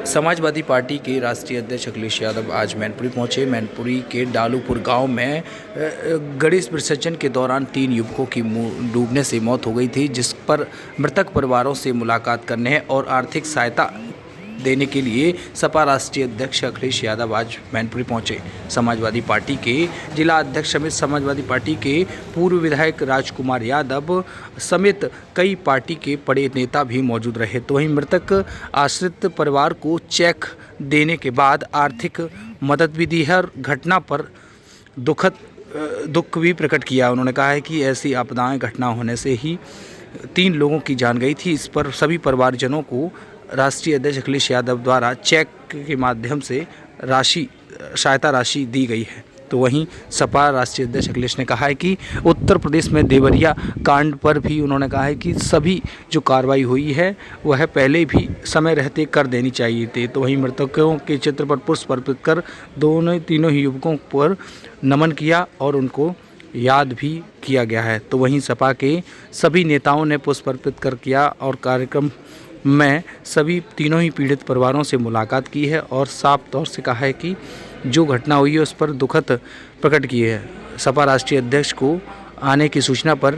Samajwadi party के राष्ट्रीय अध्यक्ष अखिलेश यादव आज मैनपुरी पहुंचे। मैनपुरी के डालूपुर गांव में गणेश विसर्जन के दौरान 3 युवकों की डूबने से मौत हो गई थी, जिस पर मृतक परिवारों से मुलाकात करने और आर्थिक सहायता देने के लिए सपा राष्ट्रीय अध्यक्ष अखिलेश यादव आज मैनपुरी पहुंचे। समाजवादी पार्टी के जिला अध्यक्ष समेत समाजवादी पार्टी के पूर्व विधायक राजकुमार यादव समेत कई पार्टी के बड़े नेता भी मौजूद रहे। तो वहीं मृतक आश्रित परिवार को चेक देने के बाद आर्थिक मदद भी दी है और घटना पर दुख भी प्रकट किया। उन्होंने कहा है कि ऐसी आपदाएं घटना होने से ही 3 लोगों की जान गई थी। इस पर सभी परिवारजनों को राष्ट्रीय अध्यक्ष अखिलेश यादव द्वारा चेक के माध्यम से सहायता राशि दी गई है। तो वहीं सपा राष्ट्रीय अध्यक्ष अखिलेश ने कहा है कि उत्तर प्रदेश में देवरिया कांड पर भी उन्होंने कहा है कि सभी जो कार्रवाई हुई है वह पहले भी समय रहते कर देनी चाहिए थे। तो वहीं मृतकों के चित्र पर पुष्प अर्पित कर तीनों ही युवकों पर नमन किया और उनको याद भी किया गया है। तो वहीं सपा के सभी नेताओं ने पुष्प अर्पित कर किया और कार्यक्रम में सभी तीनों ही पीड़ित परिवारों से मुलाकात की है और साफ तौर से कहा है कि जो घटना हुई है उस पर दुखद प्रकट की है। सपा राष्ट्रीय अध्यक्ष को आने की सूचना पर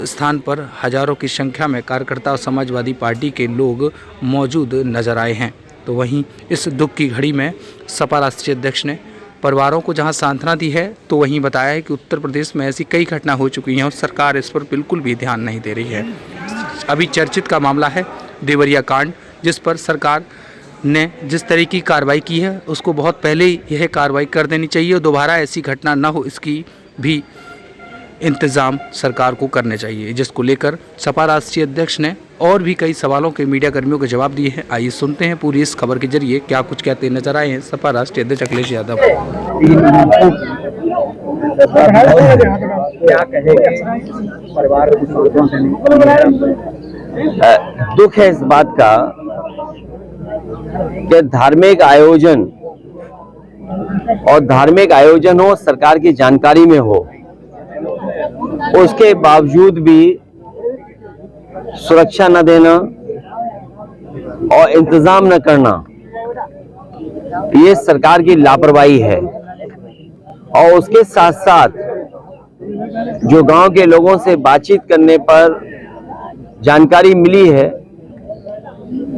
स्थान पर हजारों की संख्या में कार्यकर्ता और समाजवादी पार्टी के लोग मौजूद नजर आए हैं। तो वहीं इस दुख की घड़ी में सपा राष्ट्रीय अध्यक्ष ने परिवारों को जहां सांत्वना दी है, तो वहीं बताया है कि उत्तर प्रदेश में ऐसी कई घटना हो चुकी हैं और सरकार इस पर बिल्कुल भी ध्यान नहीं दे रही है। अभी चर्चित का मामला है देवरिया कांड, जिस पर सरकार ने जिस तरह की कार्रवाई की है उसको बहुत पहले ही यह कार्रवाई कर देनी चाहिए और दोबारा ऐसी घटना न हो, इसकी भी इंतज़ाम सरकार को करने चाहिए, जिसको लेकर सपा राष्ट्रीय अध्यक्ष ने और भी कई सवालों के मीडिया कर्मियों के जवाब दिए हैं। आइए सुनते हैं पूरी इस खबर के जरिए क्या कुछ कहते नजर आए हैं सपा राष्ट्रीय अध्यक्ष अखिलेश यादव। क्या कहेंगे परिवार दुख है इस बात का कि धार्मिक आयोजन हो, सरकार की जानकारी में हो, उसके बावजूद भी सुरक्षा न देना और इंतजाम न करना, ये सरकार की लापरवाही है। और उसके साथ साथ जो गांव के लोगों से बातचीत करने पर जानकारी मिली है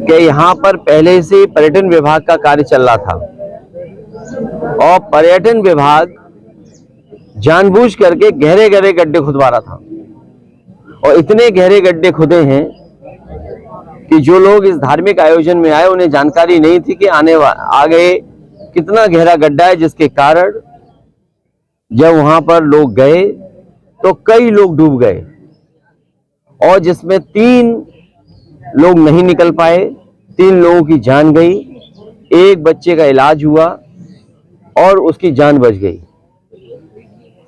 कि यहाँ पर पहले से पर्यटन विभाग का कार्य चल रहा था और पर्यटन विभाग जानबूझ करके गहरे गहरे गड्ढे खुदवा रहा था और इतने गहरे गड्ढे खुदे हैं कि जो लोग इस धार्मिक आयोजन में आए उन्हें जानकारी नहीं थी कि आगे कितना गहरा गड्ढा है, जिसके कारण जब वहां पर लोग गए तो कई लोग डूब गए और जिसमें 3 लोग नहीं निकल पाए, 3 लोगों की जान गई, एक बच्चे का इलाज हुआ और उसकी जान बच गई।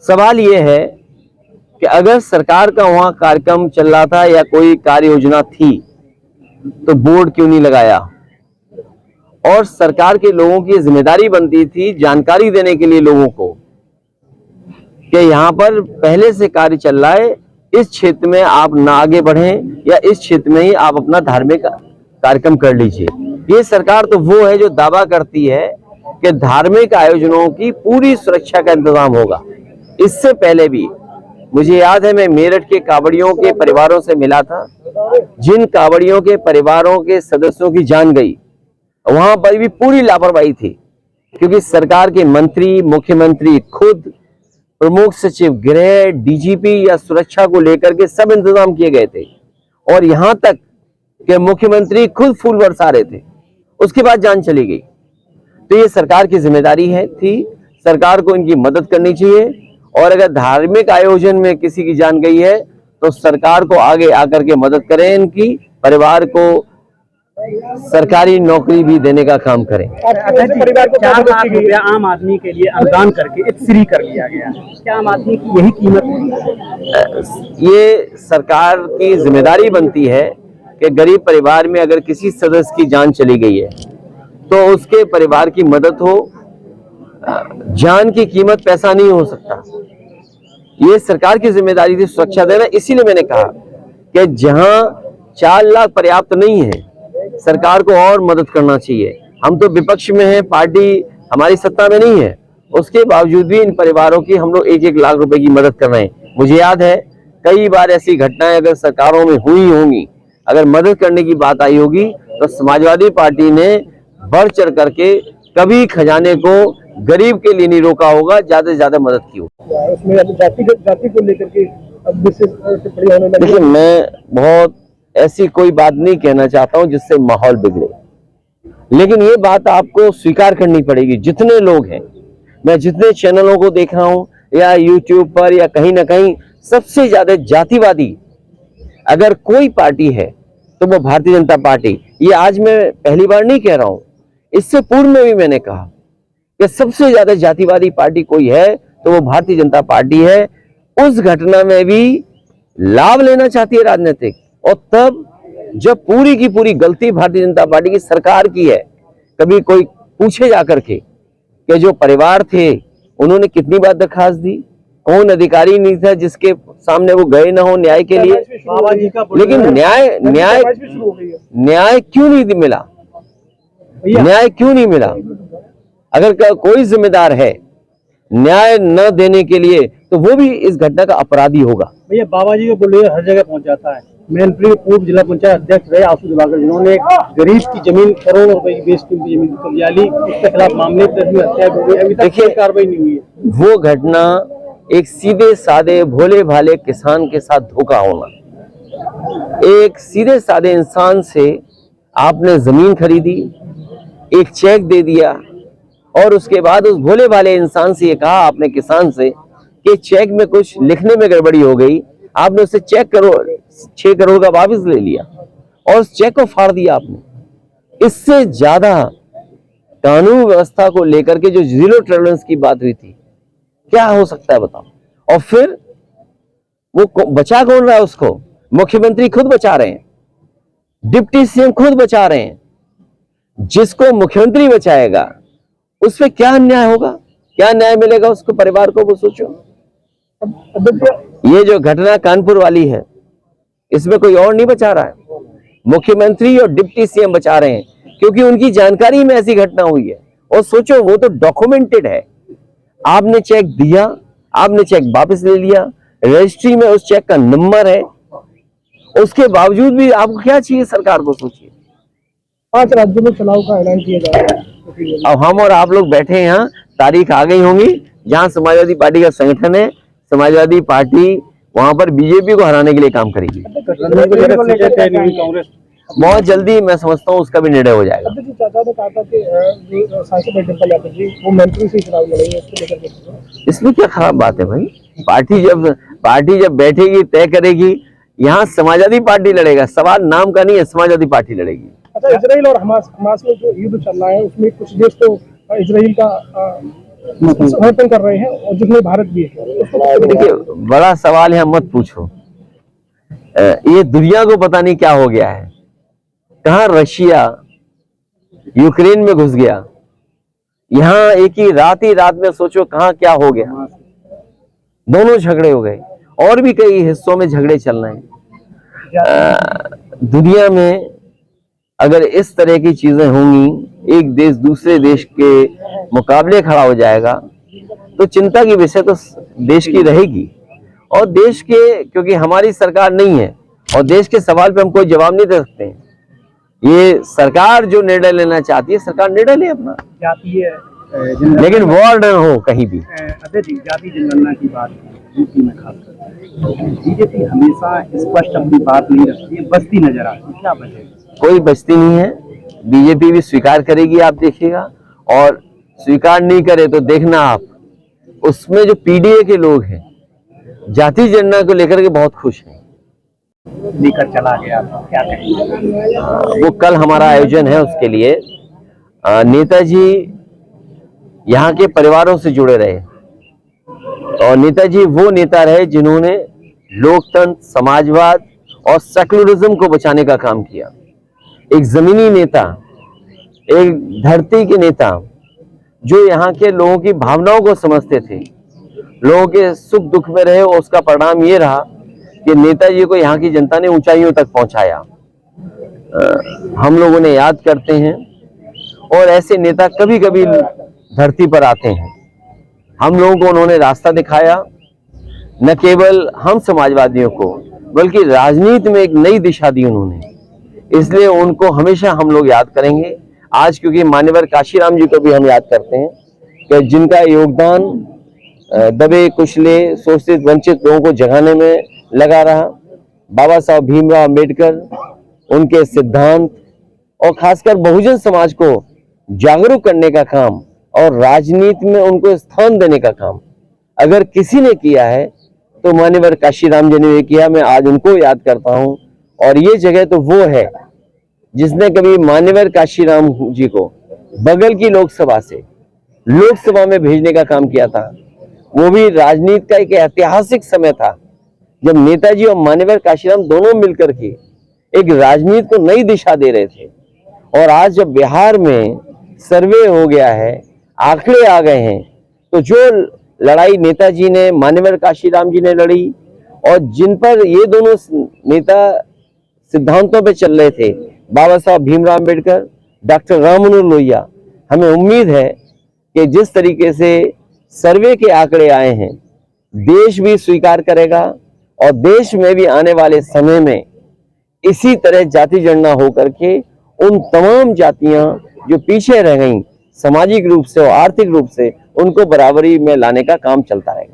सवाल यह है कि अगर सरकार का वहां कार्यक्रम चल रहा था या कोई कार्य योजना थी तो बोर्ड क्यों नहीं लगाया? और सरकार के लोगों की जिम्मेदारी बनती थी जानकारी देने के लिए लोगों को कि यहाँ पर पहले से कार्य चल रहा है, इस क्षेत्र में आप ना आगे बढ़ें या इस क्षेत्र में ही आप अपना धार्मिक कार्यक्रम कर लीजिए। ये सरकार तो वो है जो दावा करती है कि धार्मिक आयोजनों की पूरी सुरक्षा का इंतजाम होगा। इससे पहले भी मुझे याद है, मैं मेरठ के कांवड़ियों के परिवारों से मिला था, जिन कांवड़ियों के परिवारों के सदस्यों की जान गई, वहां पर भी पूरी लापरवाही थी, क्योंकि सरकार के मंत्री, मुख्यमंत्री खुद, प्रमुख सचिव गृह, डीजीपी या सुरक्षा को लेकर के सब इंतजाम किए गए थे और यहां तक कि मुख्यमंत्री खुद फूल बरसा रहे थे, उसके बाद जान चली गई। तो ये सरकार की जिम्मेदारी थी, सरकार को इनकी मदद करनी चाहिए और अगर धार्मिक आयोजन में किसी की जान गई है तो सरकार को आगे आकर के मदद करें, इनकी परिवार को सरकारी नौकरी भी देने का काम करें। परिवार को 4 लाख रुपया आम आदमी के लिए अनुदान करके फ्री कर लिया गया, क्या आम आदमी की यही कीमत है? ये सरकार की जिम्मेदारी बनती है कि गरीब परिवार में अगर किसी सदस्य की जान चली गई है तो उसके परिवार की मदद हो। जान की कीमत पैसा नहीं हो सकता, ये सरकार की जिम्मेदारी थी सुरक्षा देना। इसीलिए मैंने कहा कि जहां 4 लाख पर्याप्त नहीं है, सरकार को और मदद करना चाहिए। हम तो विपक्ष में हैं, पार्टी हमारी सत्ता में नहीं है, उसके बावजूद भी इन परिवारों की हम लोग 1-1 लाख रुपए की मदद कर रहे हैं। मुझे याद है कई बार ऐसी घटनाएं अगर सरकारों में हुई होंगी, अगर मदद करने की बात आई होगी, तो समाजवादी पार्टी ने बढ़ चढ़ करके कभी खजाने को गरीब के लिए नहीं रोका होगा, ज्यादा से ज्यादा मदद की होगी। उसमें जाति को लेकर के अब विशेष टिप्पणी होने लगी। देखिए, मैं बहुत ऐसी कोई बात नहीं कहना चाहता हूं जिससे माहौल बिगड़े, लेकिन ये बात आपको स्वीकार करनी पड़ेगी। जितने लोग हैं, मैं जितने चैनलों को देख रहा हूं या यूट्यूब पर या कहीं ना कहीं, सबसे ज्यादा जातिवादी अगर कोई पार्टी है तो वो भारतीय जनता पार्टी। ये आज मैं पहली बार नहीं कह रहा हूं, इससे पूर्व में भी मैंने कहा कि सबसे ज्यादा जातिवादी पार्टी कोई है तो वो भारतीय जनता पार्टी है। उस घटना में भी लाभ लेना चाहती है राजनीतिक, और तब जब पूरी की पूरी गलती भारतीय जनता पार्टी की सरकार की है। कभी कोई पूछे जाकर के कि जो परिवार थे उन्होंने कितनी बार दरखास्त दी, कौन अधिकारी नहीं था जिसके सामने वो गए ना हो न्याय के लिए, लेकिन न्याय क्यों नहीं मिला? न्याय क्यों नहीं मिला? अगर कोई जिम्मेदार है न्याय न देने के लिए तो वो भी इस घटना का अपराधी होगा। भैया, बाबा जी का बुलेट हर जगह पहुंच जाता है। मैनपुरी पूर्व जिला पंचायत अध्यक्ष रहे आशु दिवाकर, जिन्होंने एक गरीब की जमीन, करोड़ों रुपए की बेच की जमीन कब्जा ली, उसके खिलाफ मामले दर्ज हुए, हत्या भी हुई, अभी तक कोई कार्रवाई नहीं हुई है। वो घटना एक सीधे साधे भोले भाले किसान के साथ धोखा होना। एक सीधे साधे इंसान से आपने जमीन खरीदी, एक चेक दे दिया, और उसके बाद उस भोले भाले इंसान से ये कहा आपने, किसान से, कि चेक में कुछ लिखने में गड़बड़ी हो गई। आपने उससे 6 करोड़ का वापस ले लिया और उस चेक को फाड़ दिया आपने। इससे ज्यादा कानून व्यवस्था को लेकर के जो जीरो टॉलरेंस की बात हुई थी, क्या हो सकता है बताओ? और फिर वो बचा कौन रहा है उसको? मुख्यमंत्री खुद बचा रहे हैं, डिप्टी सीएम खुद बचा रहे हैं। जिसको मुख्यमंत्री बचाएगा उस पर क्या अन्याय होगा, क्या न्याय मिलेगा उसको, परिवार को? वो सोचो। ये जो घटना कानपुर वाली है, इसमें कोई और नहीं बचा रहा है, मुख्यमंत्री और डिप्टी सीएम बचा रहे हैं, क्योंकि उनकी जानकारी में ऐसी घटना हुई है। और सोचो, वो तो डॉक्यूमेंटेड है। आपने चेक दिया, आपने चेक वापस ले लिया, रजिस्ट्री में उस चेक का नंबर है, उसके बावजूद भी आपको क्या चाहिए सरकार को? सोचिए। 5 राज्यों में चुनाव का ऐलान किया जा रहा है। अब हम और आप लोग बैठे हैं यहाँ, तारीख आ गई होंगी जहां समाजवादी पार्टी का संगठन है, समाजवादी पार्टी वहां पर बीजेपी को हराने के लिए काम करेगी। बहुत जल्दी मैं समझता हूँ उसका भी निर्णय हो जाएगा। चाचा ने कहा था कि सांसद डिम्पल यादव जी वो मंत्री से चुनाव लड़ेंगे, इसको लेकर इसमें क्या खराब बात है भाई? पार्टी जब बैठेगी, तय करेगी। यहाँ समाजवादी पार्टी लड़ेगा, सवाल नाम का नहीं है, समाजवादी पार्टी लड़ेगी। अच्छा, इजराइल और हमास में जो युद्ध चल रहा है उसमें कुछ देश तो इजराइल का समर्थन कर रहे हैं और जिसमें भारत भी है। देखिए, बड़ा सवाल है, मत पूछो। ये दुनिया को पता नहीं क्या हो गया है, कहाँ रशिया यूक्रेन में घुस गया, यहाँ एक ही रात में सोचो कहाँ क्या हो गया। दोनों झगड़े हो गए, और भी कई हिस्सों में झगड़े चल रहे हैं। दुनिया में अगर इस तरह की चीजें होंगी, एक देश दूसरे देश के मुकाबले खड़ा हो जाएगा, तो चिंता की विषय तो देश की रहेगी। और देश के, क्योंकि हमारी सरकार नहीं है और देश के सवाल पे हम कोई जवाब नहीं दे सकते हैं। ये सरकार जो निर्णय लेना चाहती है, सरकार निर्णय ले अपना, लेकिन वॉर न हो कहीं भी। जाति जनगणना की बात यूपी में खासकर बीजेपी हमेशा स्पष्ट अपनी बात नहीं रखती है, बस्ती नजर आती है, क्या वजह? कोई बस्ती नहीं है, बीजेपी भी स्वीकार करेगी, आप देखिएगा। और स्वीकार नहीं करे तो देखना आप, उसमें जो पीडीए के लोग हैं जाति जनगणना को लेकर के बहुत खुश हैं। लेकर चला गया, क्या कहेंगे? वो कल हमारा आयोजन है, उसके लिए नेताजी यहाँ के परिवारों से जुड़े रहे, और नेताजी वो नेता रहे जिन्होंने लोकतंत्र, समाजवाद और सेकुलरिज्म को बचाने का काम किया। एक जमीनी नेता, एक धरती के नेता, जो यहाँ के लोगों की भावनाओं को समझते थे, लोगों के सुख दुख में रहे, और उसका परिणाम ये रहा कि नेताजी को यहाँ की जनता ने ऊंचाइयों तक पहुंचाया। हम लोग उन्हें याद करते हैं और ऐसे नेता कभी कभी धरती पर आते हैं। हम लोगों को उन्होंने रास्ता दिखाया, न केवल हम समाजवादियों को बल्कि राजनीति में एक नई दिशा दी उन्होंने। इसलिए उनको हमेशा हम लोग याद करेंगे। आज क्योंकि मान्यवर काशीराम जी को भी हम याद करते हैं कि जिनका योगदान दबे कुचले शोषित वंचित लोगों को जगाने में लगा रहा। बाबा साहब भीमराव अंबेडकर, उनके सिद्धांत और खासकर बहुजन समाज को जागरूक करने का काम और राजनीति में उनको स्थान देने का काम अगर किसी ने किया है तो मान्यवर काशीराम जी ने किया। मैं आज उनको याद करता हूं और ये जगह तो वो है जिसने कभी मान्यवर काशीराम जी को बगल की लोकसभा से लोकसभा में भेजने का काम किया था। वो भी राजनीति का एक ऐतिहासिक समय था जब नेताजी और मान्यवर काशीराम दोनों मिलकर के एक राजनीति को नई दिशा दे रहे थे। और आज जब बिहार में सर्वे हो गया है, आंकड़े आ गए हैं, तो जो लड़ाई नेताजी ने मान्यवर काशीराम जी ने लड़ी और जिन पर ये दोनों नेता सिद्धांतों पे चल रहे थे, बाबा साहब भीमराव अंबेडकर, डॉक्टर राम मनोहर लोहिया, हमें उम्मीद है कि जिस तरीके से सर्वे के आंकड़े आए हैं देश भी स्वीकार करेगा और देश में भी आने वाले समय में इसी तरह जाति गणना होकर के उन तमाम जातियां जो पीछे रह गईं सामाजिक रूप से और आर्थिक रूप से, उनको बराबरी में लाने का काम चलता रहेगा।